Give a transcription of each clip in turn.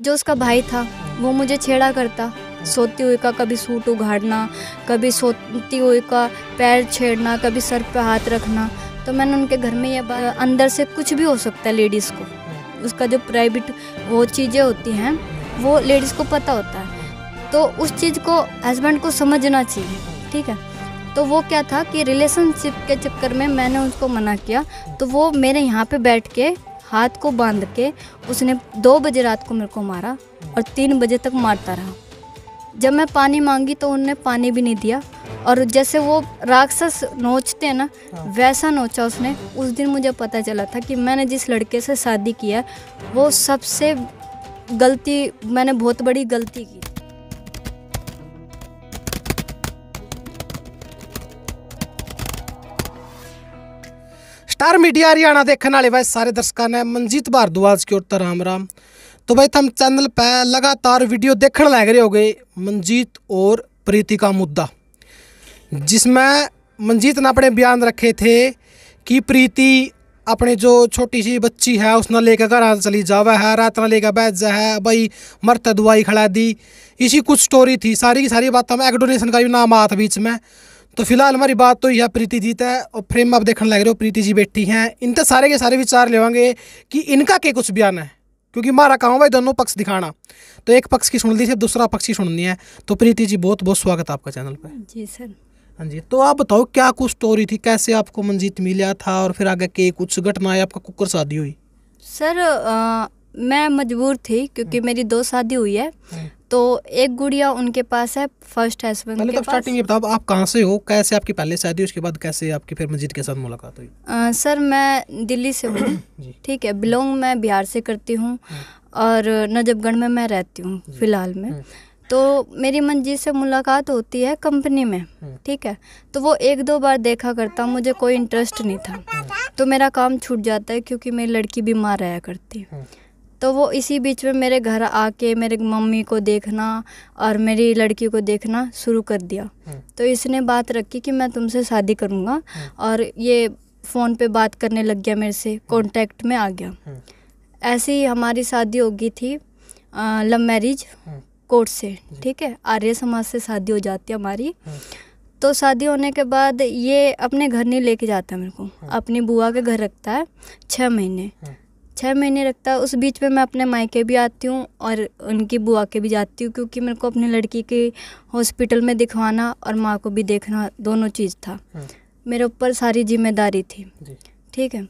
जो उसका भाई था वो मुझे छेड़ा करता, सोती हुई का कभी सूट उघाड़ना, कभी सोती हुई का पैर छेड़ना, कभी सर पे हाथ रखना। तो मैंने उनके घर में ये अंदर से कुछ भी हो सकता है लेडीज़ को, उसका जो प्राइवेट वो चीज़ें होती हैं वो लेडीज़ को पता होता है, तो उस चीज़ को हस्बैंड को समझना चाहिए, ठीक है। तो वो क्या था कि रिलेशनशिप के चक्कर में मैंने उसको मना किया, तो वो मेरे यहाँ पे बैठ के हाथ को बांध के उसने 2 बजे रात को मेरे को मारा और 3 बजे तक मारता रहा। जब मैं पानी मांगी तो उन्होंने पानी भी नहीं दिया, और जैसे वो राक्षस नोचते हैं ना वैसा नोचा उसने। उस दिन मुझे पता चला था कि मैंने जिस लड़के से शादी किया वो सबसे गलती, मैंने बहुत बड़ी गलती की। स्टार मीडिया हरियाणा देखने वाले भाई सारे दर्शकों ने मनजीत भारद्वाज की ओर तो राम राम। तो भाई हम चैनल पे लगातार वीडियो देखने लग रहे हो गए मनजीत और प्रीति का मुद्दा, जिसमें मनजीत ने अपने बयान रखे थे कि प्रीति अपने जो छोटी सी बच्ची है उसने लेकर घर चली जावा है, रात ना लेकर बैठ जा है भाई, मरते दुआई खड़ा दी, इसी कुछ स्टोरी थी। सारी की सारी बात में एक डोनेशन का भी नाम आया था बीच में। तो फिलहाल हमारी बात तो यह प्रीति जी है, और फ्रेम में आप देखने लग रहे हो प्रीति जी बैठी हैं। इनके सारे के सारे विचार लेवांगे कि इनका क्या कुछ बयान है, क्योंकि हमारा काम भाई दोनों पक्ष दिखाना। तो एक पक्ष की सुन ली, सिर्फ दूसरा पक्ष की सुननी है। तो प्रीति जी बहुत बहुत स्वागत है आपका चैनल पर। जी सर। हाँ जी, तो आप बताओ क्या कुछ स्टोरी थी, कैसे आपको मनजीत मिला था और फिर आगे के कुछ घटनाएं, आपका कुकर शादी हुई? सर मैं मजबूर थी क्योंकि मेरी 2 शादी हुई है, तो एक गुड़िया उनके पास है, फर्स्ट हस्बैंड के पहले तो स्टार्टिंग ये बताओ आप कहाँ से हो, कैसे आपकी पहले शादी, उसके बाद कैसे आपकी फिर मनजीत के साथ मुलाकात हुई? सर मैं दिल्ली से हूँ, ठीक है, बिलोंग मैं बिहार से करती हूँ और नजफगढ़ में मैं रहती हूँ फिलहाल में। तो मेरी मनजीत से मुलाकात होती है कंपनी में, ठीक है। तो वो 1-2 बार देखा करता, मुझे कोई इंटरेस्ट नहीं था, तो मेरा काम छूट जाता है क्योंकि मेरी लड़की बीमार रहा करती। तो वो इसी बीच में मेरे घर आके मेरे मम्मी को देखना और मेरी लड़की को देखना शुरू कर दिया। तो इसने बात रखी कि मैं तुमसे शादी करूँगा, और ये फ़ोन पे बात करने लग गया, मेरे से कांटेक्ट में आ गया। ऐसी ही हमारी शादी हो गई थी लव मैरिज कोर्ट से, ठीक है, आर्य समाज से शादी हो जाती है हमारी। तो शादी होने के बाद ये अपने घर नहीं लेके जाता मेरे को, अपनी बुआ के घर रखता है 6 महीने रखता है। उस बीच में मैं अपने मायके भी आती हूँ और उनकी बुआ के भी जाती हूँ, क्योंकि मेरे को अपनी लड़की के हॉस्पिटल में दिखवाना और माँ को भी देखना, दोनों चीज़ था मेरे ऊपर, सारी जिम्मेदारी थी, ठीक है।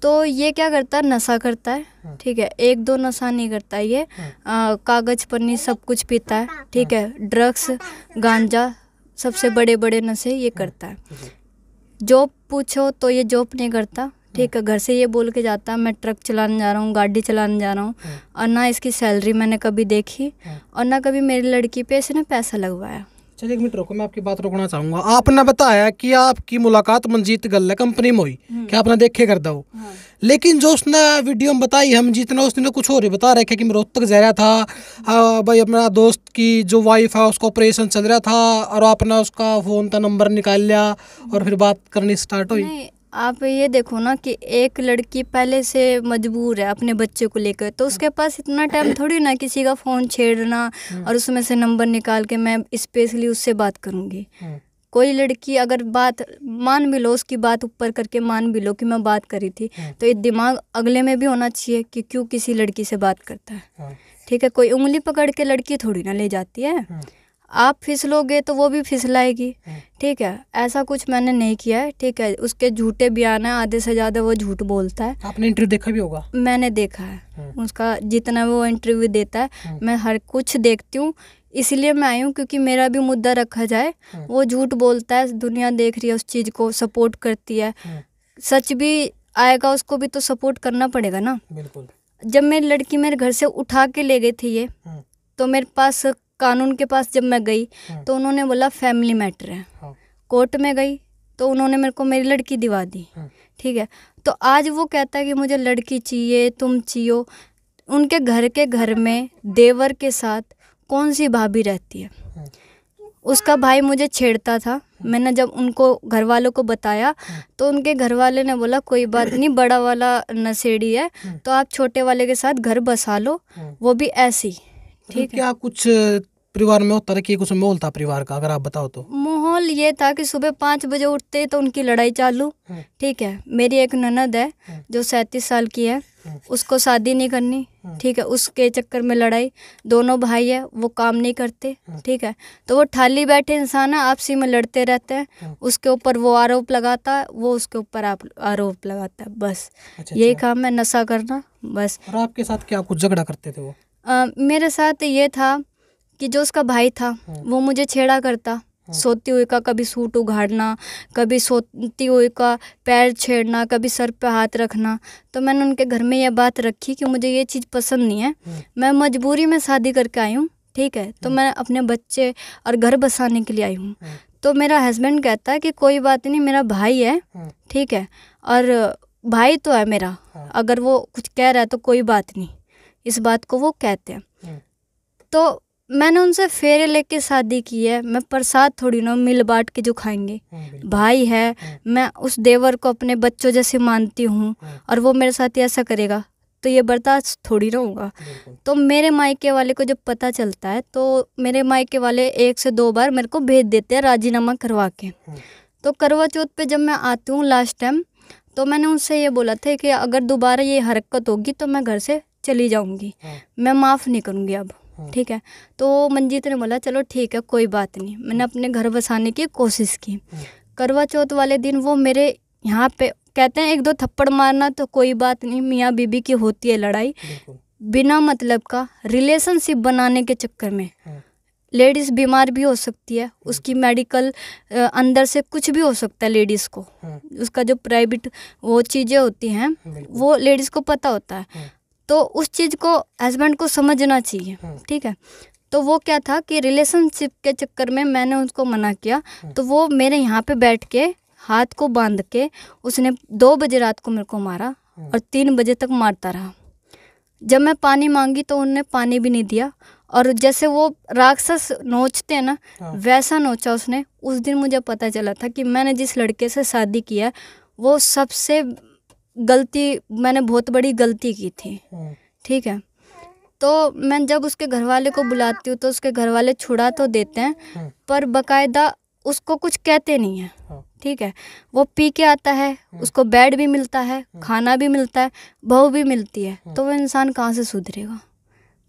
तो ये क्या करता है, नशा करता है, ठीक है, 1-2 नशा नहीं करता है ये, कागज़ पन्नी सब कुछ पीता है, ठीक है, ड्रग्स गांजा सबसे बड़े बड़े नशे ये करता है। जॉब पूछो तो ये जॉब नहीं करता, ठीक है, घर से ये बोल के जाता है मैं ट्रक चलाने जा रहा हूँ, गाड़ी चलाने जा रहा हूँ, और ना इसकी सैलरी मैंने कभी देखी और ना कभी मेरी लड़की पे इसने पैसा लगवाया। चलिए 1 मिनट रोको, मैं आपकी बात रोकना चाहूँगा। आपने बताया कि आपकी मुलाकात मनजीत गल कंपनी में हुई, कि आपने देखे कर दो, लेकिन जो उसने वीडियो में बताई हम जितना, उसने कुछ और ही बता रखे कि मैं रोहतक जा रहा था भाई, अपना दोस्त की जो वाइफ है उसका ऑपरेशन चल रहा था, और आपने उसका फ़ोन का नंबर निकाल लिया और फिर बात करनी स्टार्ट हुई। आप ये देखो ना कि एक लड़की पहले से मजबूर है अपने बच्चे को लेकर, तो उसके पास इतना टाइम थोड़ी ना किसी का फ़ोन छेड़ना और उसमें से नंबर निकाल के मैं स्पेशली उससे बात करूँगी। कोई लड़की अगर बात मान भी लो, उसकी बात ऊपर करके मान भी लो कि मैं बात करी थी, तो ये दिमाग अगले में भी होना चाहिए कि क्यों किसी लड़की से बात करता है, ठीक है। कोई उंगली पकड़ के लड़की थोड़ी ना ले जाती है, आप फिसलोगे तो वो भी फिसलाएगी, ठीक है। ऐसा कुछ मैंने नहीं किया है, ठीक है। उसके झूठे बयान है, आधे से ज़्यादा वो झूठ बोलता है। आपने इंटरव्यू देखा भी होगा? मैंने देखा है उसका, जितना वो इंटरव्यू देता है मैं हर कुछ देखती हूँ, इसलिए मैं आई हूँ क्योंकि मेरा भी मुद्दा रखा जाए। वो झूठ बोलता है, दुनिया देख रही है उस चीज़ को, सपोर्ट करती है, सच भी आएगा उसको भी तो सपोर्ट करना पड़ेगा ना। बिल्कुल। जब मेरी लड़की मेरे घर से उठा के ले गई थी ये, तो मेरे पास कानून के पास जब मैं गई तो उन्होंने बोला फैमिली मैटर है। कोर्ट में गई तो उन्होंने मेरे को मेरी लड़की दिवा दी, ठीक है। तो आज वो कहता है कि मुझे लड़की चाहिए, तुम चाहिए। उनके घर में देवर के साथ कौन सी भाभी रहती है? उसका भाई मुझे छेड़ता था, मैंने जब उनको घर वालों को बताया तो उनके घर वाले ने बोला कोई बात नहीं, बड़ा वाला नशेड़ी है तो आप छोटे वाले के साथ घर बसा लो, वो भी ऐसी। ठीक है। क्या कुछ परिवार में होता है कि कुछ माहौल था परिवार का, अगर आप बताओ तो? माहौल ये था कि सुबह 5 बजे उठते तो उनकी लड़ाई चालू। ठीक है। मेरी एक ननद है जो 37 साल की है, उसको शादी नहीं करनी। ठीक है। उसके चक्कर में लड़ाई। दोनों भाई है, वो काम नहीं करते। ठीक है। तो वो ठाली बैठे इंसान है, आपसी में लड़ते रहते हैं। उसके ऊपर वो आरोप लगाता है, वो उसके ऊपर आरोप लगाता है। बस यही काम है, नशा करना बस। और आपके साथ क्या कुछ झगड़ा करते थे वो? मेरे साथ ये था कि जो उसका भाई था वो मुझे छेड़ा करता। सोती हुई का कभी सूट उघाड़ना, कभी सोती हुई का पैर छेड़ना, कभी सर पे हाथ रखना। तो मैंने उनके घर में ये बात रखी कि मुझे ये चीज़ पसंद नहीं है, मैं मजबूरी में शादी करके आई हूँ। ठीक है। तो मैं अपने बच्चे और घर बसाने के लिए आई हूँ। तो मेरा हस्बैंड कहता है कि कोई बात नहीं, मेरा भाई है। ठीक है। और भाई तो है मेरा, अगर वो कुछ कह रहा है तो कोई बात नहीं, इस बात को वो कहते हैं। तो मैंने उनसे फेरे लेके शादी की है। मैं प्रसाद थोड़ी ना मिल बांट के जो खाएंगे। भाई है, मैं उस देवर को अपने बच्चों जैसे मानती हूँ और वो मेरे साथ ऐसा करेगा तो ये बर्दाश्त थोड़ी ना होगा। तो मेरे मायके वाले को जब पता चलता है तो मेरे मायके वाले 1 से 2 बार मेरे को भेज देते हैं राजीनामा करवा के। तो करवा चौथ पे जब मैं आती हूँ लास्ट टाइम, तो मैंने उनसे ये बोला था कि अगर दोबारा ये हरकत होगी तो मैं घर से चली जाऊँगी, मैं माफ़ नहीं करूँगी अब। ठीक है। तो मंजीत ने बोला चलो ठीक है कोई बात नहीं। मैंने अपने घर बसाने की कोशिश की। करवा चौथ वाले दिन वो मेरे यहाँ पे कहते हैं 1-2 थप्पड़ मारना तो कोई बात नहीं, मियाँ बीबी की होती है लड़ाई बिना मतलब का। रिलेशनशिप बनाने के चक्कर में लेडीज़ बीमार भी हो सकती है, उसकी मेडिकल अंदर से कुछ भी हो सकता है लेडीज़ को। उसका जो प्राइवेट वो चीज़ें होती हैं वो लेडीज़ को पता होता है। तो उस चीज़ को हस्बैंड को समझना चाहिए। ठीक है। तो वो क्या था कि रिलेशनशिप के चक्कर में मैंने उसको मना किया, तो वो मेरे यहाँ पे बैठ के हाथ को बांध के उसने 2 बजे रात को मेरे को मारा और 3 बजे तक मारता रहा। जब मैं पानी मांगी तो उन्होंने पानी भी नहीं दिया, और जैसे वो राक्षस नोचते हैं ना वैसा नोचा उसने। उस दिन मुझे पता चला था कि मैंने जिस लड़के से शादी किया वो सबसे गलती, मैंने बहुत बड़ी गलती की थी। ठीक है। तो मैं जब उसके घर वाले को बुलाती हूँ तो उसके घर वाले छुड़ा तो देते हैं पर बकायदा उसको कुछ कहते नहीं है। ठीक है। वो पी के आता है, उसको बेड भी मिलता है, खाना भी मिलता है, बहू भी मिलती है, तो वो इंसान कहाँ से सुधरेगा।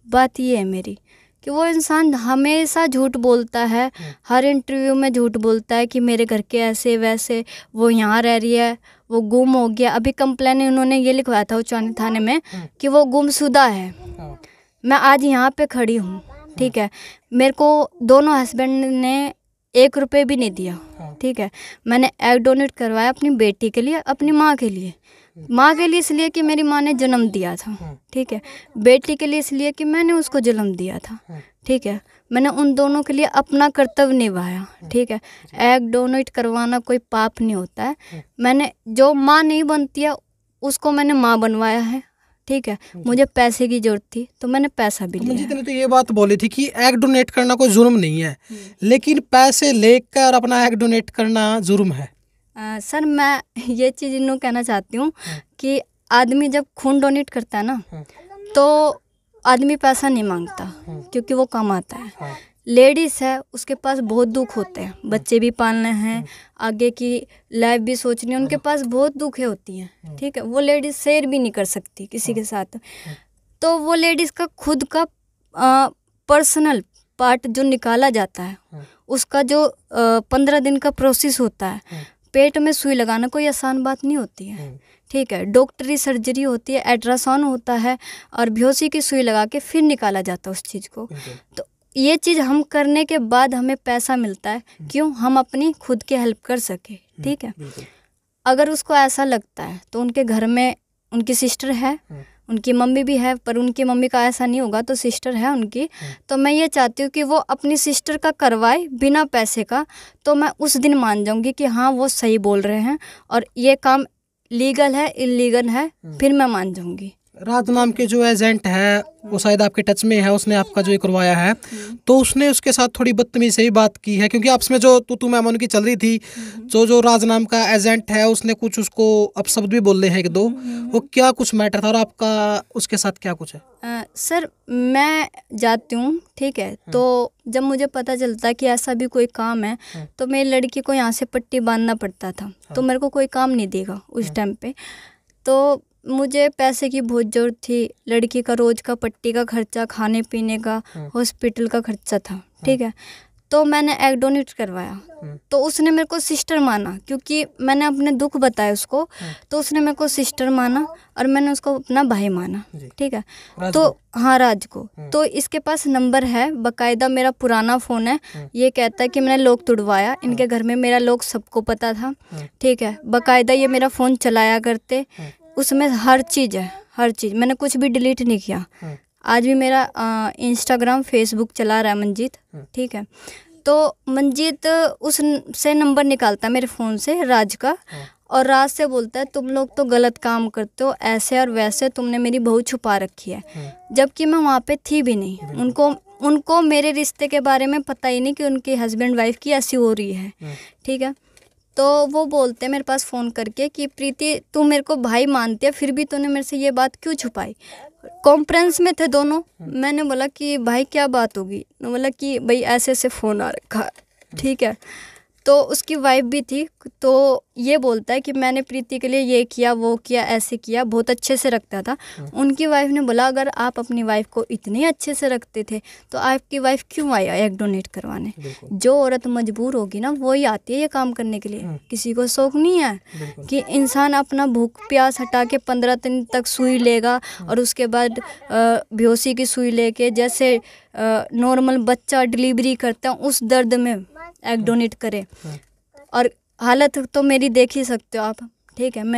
बात ये है मेरी कि वो इंसान हमेशा झूठ बोलता है, हर इंटरव्यू में झूठ बोलता है कि मेरे घर के ऐसे वैसे, वो यहाँ रह रही है, वो गुम हो गया। अभी कंप्लेन उन्होंने ये लिखवाया था उच्चारण थाने में कि वो गुमशुदा है। मैं आज यहाँ पे खड़ी हूँ। ठीक है। मेरे को दोनों हस्बैंड ने 1 रुपये भी नहीं दिया। ठीक है। मैंने एग डोनेट करवाया अपनी बेटी के लिए, अपनी माँ के लिए। माँ के लिए इसलिए कि मेरी माँ ने जन्म दिया था। ठीक है। बेटी के लिए इसलिए कि मैंने उसको जन्म दिया था। ठीक है। मैंने उन दोनों के लिए अपना कर्तव्य निभाया। ठीक है। एग डोनेट करवाना कोई पाप नहीं होता है। मैंने जो माँ नहीं बनती है उसको मैंने माँ बनवाया है। ठीक है। मुझे पैसे की जरूरत थी तो मैंने पैसा भी लिया। मंजीत ने तो ये बात बोली थी कि एग डोनेट करना कोई जुर्म नहीं है, लेकिन पैसे लेकर अपना एग डोनेट करना जुर्म है। सर मैं ये चीज़ इन्हों कहना चाहती हूँ कि आदमी जब खून डोनेट करता है ना तो आदमी पैसा नहीं मांगता क्योंकि वो कमाता है। लेडीज़ है उसके पास बहुत दुख होते हैं, बच्चे भी पालने हैं, आगे की लाइफ भी सोचनी है, उनके पास बहुत दुखें होती हैं। ठीक है। वो लेडीज़ शेयर भी नहीं कर सकती किसी के साथ। तो वो लेडीज़ का खुद का पर्सनल पार्ट जो निकाला जाता है उसका जो 15 दिन का प्रोसेस होता है। पेट में सुई लगाना कोई आसान बात नहीं होती है। ठीक है। डॉक्टरी सर्जरी होती है, अल्ट्रासाउंड होता है और बेहोशी की सुई लगा के फिर निकाला जाता है उस चीज़ को। तो ये चीज़ हम करने के बाद हमें पैसा मिलता है, क्यों? हम अपनी खुद की हेल्प कर सके। ठीक है। अगर उसको ऐसा लगता है तो उनके घर में उनकी सिस्टर है, उनकी मम्मी भी है, पर उनकी मम्मी का ऐसा नहीं होगा तो सिस्टर है उनकी, तो मैं ये चाहती हूँ कि वो अपनी सिस्टर का करवाए बिना पैसे का, तो मैं उस दिन मान जाऊँगी कि हाँ वो सही बोल रहे हैं और ये काम लीगल है इलीगल है, फिर मैं मान जाऊँगी। राज नाम के जो एजेंट है वो शायद आपके टच में है, उसने आपका जो ये करवाया है, तो उसने उसके साथ थोड़ी बदतमीजी से ही बात की है, क्योंकि आपस में जो तू मैं मन की चल रही थी, जो राज नाम का एजेंट है उसने कुछ उसको अपशब्द भी बोले हैं एक दो, वो क्या कुछ मैटर था और आपका उसके साथ क्या कुछ है? सर मैं जाती हूँ, ठीक है, तो जब मुझे पता चलता है कि ऐसा भी कोई काम है, तो मेरी लड़की को यहाँ से पट्टी बांधना पड़ता था, तो मेरे को कोई काम नहीं देगा उस टाइम पे, तो मुझे पैसे की बहुत ज़रूरत थी। लड़की का रोज़ का पट्टी का खर्चा, खाने पीने का, हॉस्पिटल का खर्चा था, ठीक है, तो मैंने एग डोनेट करवाया। तो उसने मेरे को सिस्टर माना, क्योंकि मैंने अपने दुख बताए उसको, तो उसने मेरे को सिस्टर माना और मैंने उसको अपना भाई माना, ठीक है। तो हाँ, राज को। तो इसके पास नंबर है बाकायदा, मेरा पुराना फ़ोन है, ये कहता है कि मैंने लॉक तुड़वाया, इनके घर में मेरा लॉक सबको पता था, ठीक है, बाकायदा ये मेरा फ़ोन चलाया करते, उसमें हर चीज़ है, हर चीज़, मैंने कुछ भी डिलीट नहीं किया। आज भी मेरा इंस्टाग्राम फेसबुक चला रहा है मंजीत, ठीक है। तो मंजीत उससे नंबर निकालता है मेरे फ़ोन से राज का, और राज से बोलता है तुम लोग तो गलत काम करते हो, ऐसे और वैसे, तुमने मेरी बहू छुपा रखी है, जबकि मैं वहाँ पे थी भी नहीं। उनको मेरे रिश्ते के बारे में पता ही नहीं कि उनकी हस्बैंड वाइफ की ऐसी हो रही है, ठीक है। तो वो बोलते हैं मेरे पास फ़ोन करके कि प्रीति तू मेरे को भाई मानती है, फिर भी तूने मेरे से ये बात क्यों छुपाई। कॉन्फ्रेंस में थे दोनों, मैंने बोला कि भाई क्या बात होगी, बोला कि भाई ऐसे ऐसे फ़ोन आ रखा है, ठीक है। तो उसकी वाइफ भी थी, तो ये बोलता है कि मैंने प्रीति के लिए ये किया वो किया ऐसे किया, बहुत अच्छे से रखता था। उनकी वाइफ ने बोला अगर आप अपनी वाइफ को इतने अच्छे से रखते थे तो आपकी वाइफ क्यों आई एग डोनेट करवाने। जो औरत मजबूर होगी ना वही आती है ये काम करने के लिए, किसी को शौक नहीं है कि इंसान अपना भूख प्यास हटा के 15 दिन तक सुई लेगा और उसके बाद बेहोशी की सुई लेके जैसे नॉर्मल बच्चा डिलीवरी करता है उस दर्द में एग डोनेट करे। और हालत तो मेरी देख ही सकते हो आप, ठीक है। मैं